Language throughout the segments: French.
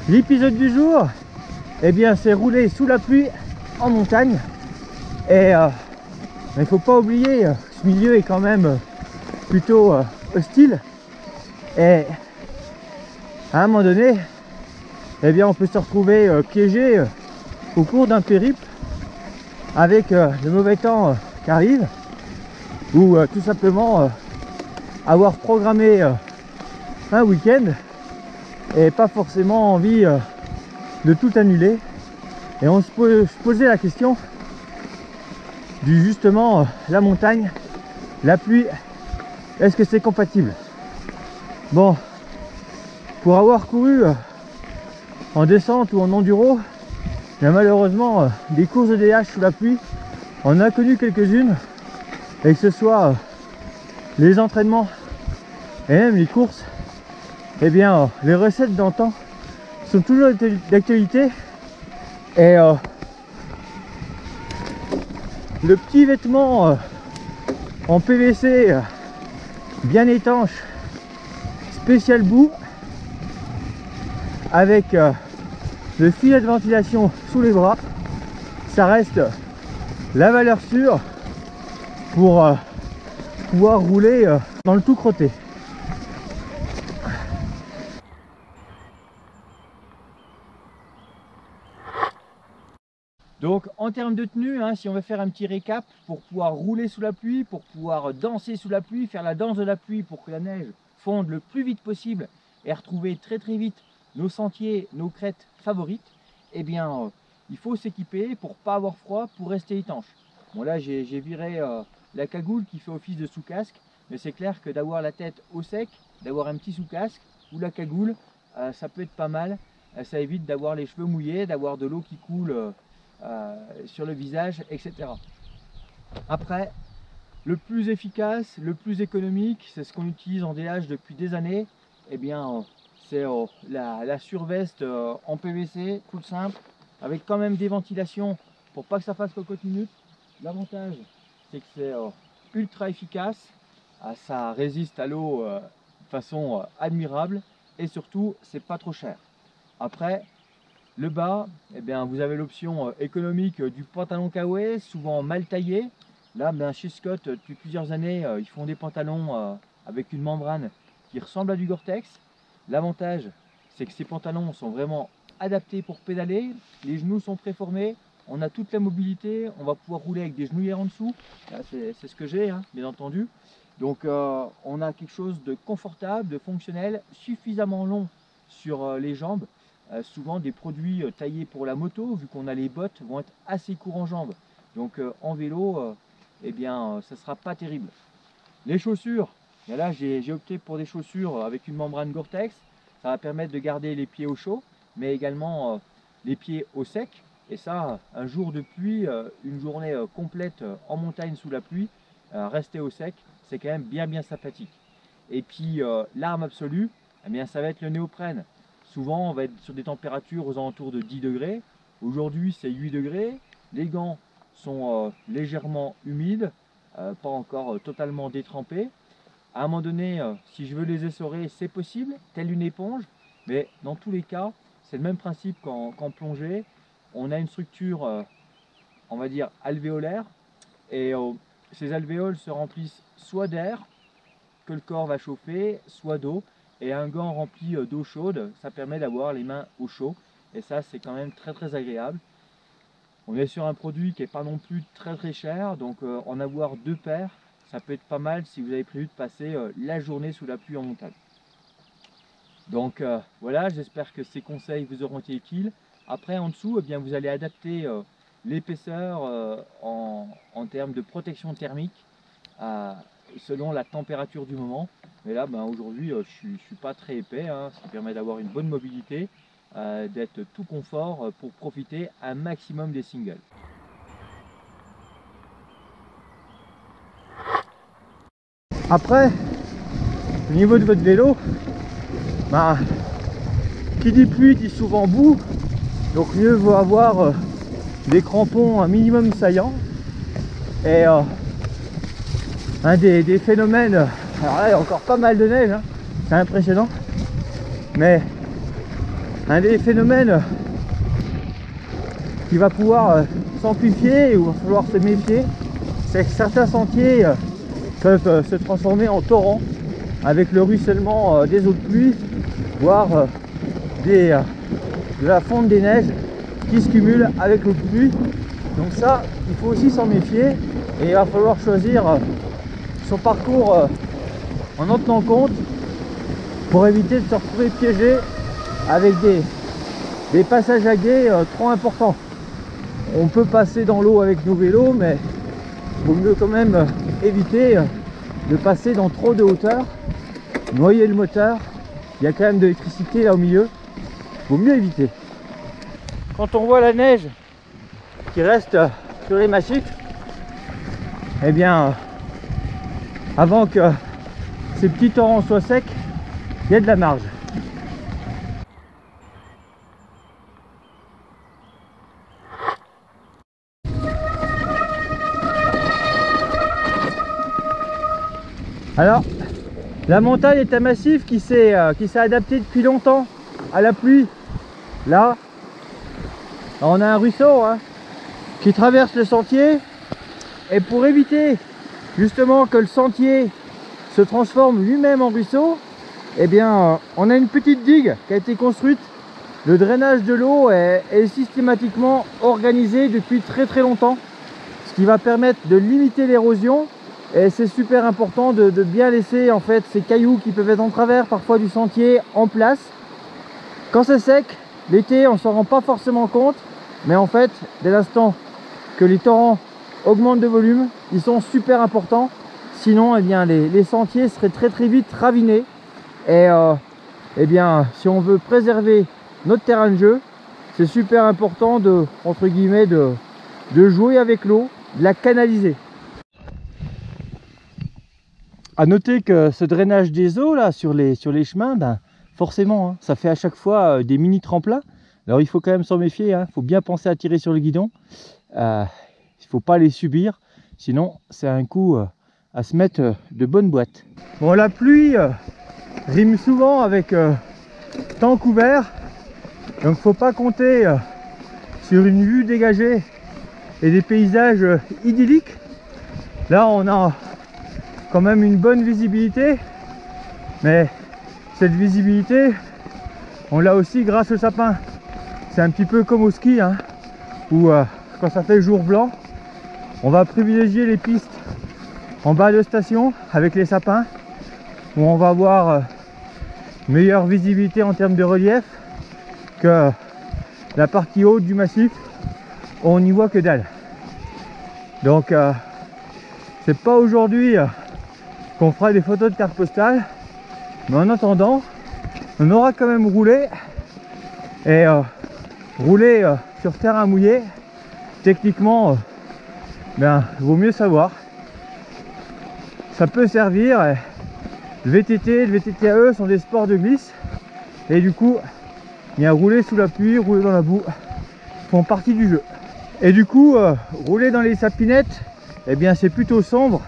L'épisode du jour, eh bien, c'est rouler sous la pluie en montagne. Et il ne faut pas oublier, ce milieu est quand même plutôt hostile. Et à un moment donné, eh bien, on peut se retrouver piégé au cours d'un périple avec le mauvais temps qui arrive, ou tout simplement avoir programmé un week-end et pas forcément envie de tout annuler. Et on se posait la question du justement la montagne, la pluie, est-ce que c'est compatible? Bon, pour avoir couru en descente ou en enduro, il y a malheureusement des courses de DH sous la pluie. On a connu quelques-unes, et que ce soit les entraînements et même les courses, eh bien les recettes d'antan sont toujours d'actualité. Et le petit vêtement en PVC bien étanche, spécial bout, avec le filet de ventilation sous les bras, ça reste la valeur sûre pour pouvoir rouler dans le tout crotté. Donc en termes de tenue, si on veut faire un petit récap, pour pouvoir rouler sous la pluie, pour pouvoir danser sous la pluie, faire la danse de la pluie pour que la neige fonde le plus vite possible et retrouver très vite nos sentiers, nos crêtes favorites, eh bien il faut s'équiper pour pas avoir froid, pour rester étanche. Bon là j'ai viré la cagoule qui fait office de sous-casque, mais c'est clair que d'avoir la tête au sec, d'avoir un petit sous-casque ou la cagoule, ça peut être pas mal. Ça évite d'avoir les cheveux mouillés, d'avoir de l'eau qui coule sur le visage, etc. Après, le plus efficace, le plus économique, c'est ce qu'on utilise en DH depuis des années. Eh bien, c'est la surveste en PVC, tout simple, avec quand même des ventilations pour pas que ça fasse cocotte minute. L'avantage, c'est que c'est ultra efficace, ça résiste à l'eau de façon admirable, et surtout, c'est pas trop cher. Après, le bas, eh bien, vous avez l'option économique du pantalon Kawaii, souvent mal taillé. Là, chez Scott, depuis plusieurs années, ils font des pantalons avec une membrane qui ressemble à du Gore-Tex. L'avantage, c'est que ces pantalons sont vraiment adaptés pour pédaler. Les genoux sont préformés, on a toute la mobilité, on va pouvoir rouler avec des genouillères en dessous. Là, c'est ce que j'ai, bien entendu. Donc, on a quelque chose de confortable, de fonctionnel, suffisamment long sur les jambes. Souvent des produits taillés pour la moto, vu qu'on a les bottes, vont être assez courts en jambes. Donc en vélo, eh bien, ça ne sera pas terrible. Les chaussures, et là j'ai opté pour des chaussures avec une membrane Gore-Tex. Ça va permettre de garder les pieds au chaud, mais également les pieds au sec. Et ça, un jour de pluie, une journée complète en montagne sous la pluie, rester au sec, c'est quand même bien sympathique. Et puis l'arme absolue, eh bien, ça va être le néoprène. Souvent, on va être sur des températures aux alentours de 10 degrés. Aujourd'hui, c'est 8 degrés. Les gants sont légèrement humides, pas encore totalement détrempés. À un moment donné, si je veux les essorer, c'est possible, telle une éponge. Mais dans tous les cas, c'est le même principe qu'en plongée. On a une structure, on va dire, alvéolaire. Et ces alvéoles se remplissent soit d'air, que le corps va chauffer, soit d'eau. Et un gant rempli d'eau chaude, ça permet d'avoir les mains au chaud. Et ça, c'est quand même très agréable. On est sur un produit qui n'est pas non plus très cher. Donc en avoir 2 paires, ça peut être pas mal si vous avez prévu de passer la journée sous la pluie en montagne. Donc voilà, j'espère que ces conseils vous auront été utiles. Après, en dessous, eh bien, vous allez adapter l'épaisseur en termes de protection thermique selon la température du moment. Mais là, aujourd'hui, je ne suis pas très épais, ce qui permet d'avoir une bonne mobilité, d'être tout confort pour profiter un maximum des singles. Après, au niveau de votre vélo, qui dit pluie dit souvent boue, donc mieux vaut avoir des crampons un minimum saillants. Et un des phénomènes, alors là il y a encore pas mal de neige, c'est impressionnant, mais un des phénomènes qui va pouvoir s'amplifier ou il va falloir se méfier, c'est que certains sentiers peuvent se transformer en torrents avec le ruissellement des eaux de pluie, voire de la fonte des neiges qui se cumulent avec l'eau de pluie. Donc ça, il faut aussi s'en méfier et il va falloir choisir son parcours en en tenant compte pour éviter de se retrouver piégé avec des passages à gué trop importants. On peut passer dans l'eau avec nos vélos, mais il vaut mieux quand même éviter de passer dans trop de hauteur, noyer le moteur. Il y a quand même de l'électricité là au milieu, il vaut mieux éviter. Quand on voit la neige qui reste sur les massifs, eh bien avant que ces petits torrents soient secs, il y a de la marge. Alors, la montagne est un massif qui s'est adapté depuis longtemps à la pluie. Là, on a un ruisseau qui traverse le sentier, et pour éviter justement que le sentier se transforme lui-même en ruisseau, eh bien, on a une petite digue qui a été construite. Le drainage de l'eau est systématiquement organisé depuis très longtemps, ce qui va permettre de limiter l'érosion. Et c'est super important de bien laisser en fait ces cailloux qui peuvent être en travers parfois du sentier en place. Quand c'est sec, l'été, on s'en rend pas forcément compte, mais en fait, dès l'instant que les torrents augmentent de volume, ils sont super importants. Sinon, eh bien, les sentiers seraient très vite ravinés. Et eh bien, si on veut préserver notre terrain de jeu, c'est super important de, entre guillemets, de jouer avec l'eau, de la canaliser. À noter que ce drainage des eaux là sur les chemins, ben, forcément, ça fait à chaque fois des mini tremplins. Alors il faut quand même s'en méfier, il faut bien penser à tirer sur le guidon. Il ne faut pas les subir, sinon c'est un coup à se mettre de bonnes boîtes. Bon, la pluie rime souvent avec temps couvert, donc faut pas compter sur une vue dégagée et des paysages idylliques. Là on a quand même une bonne visibilité, mais cette visibilité on l'a aussi grâce au sapin. C'est un petit peu comme au ski où quand ça fait jour blanc, on va privilégier les pistes en bas de station avec les sapins, où on va avoir meilleure visibilité en termes de relief que la partie haute du massif où on n'y voit que dalle. Donc c'est pas aujourd'hui qu'on fera des photos de carte postale, mais en attendant on aura quand même roulé, et rouler sur terrain mouillé, techniquement ben, vaut mieux savoir, ça peut servir. Le VTT, le VTTAE sont des sports de glisse, et du coup bien, rouler sous la pluie, rouler dans la boue font partie du jeu. Et du coup rouler dans les sapinettes, eh bien c'est plutôt sombre,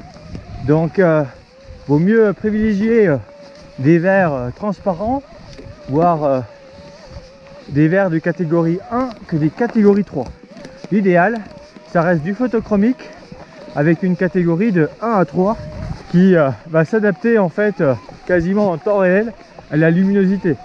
donc vaut mieux privilégier des verres transparents, voire des verres de catégorie 1 que des catégories 3. L'idéal, ça reste du photochromique avec une catégorie de 1 à 3 qui va s'adapter en fait quasiment en temps réel à la luminosité.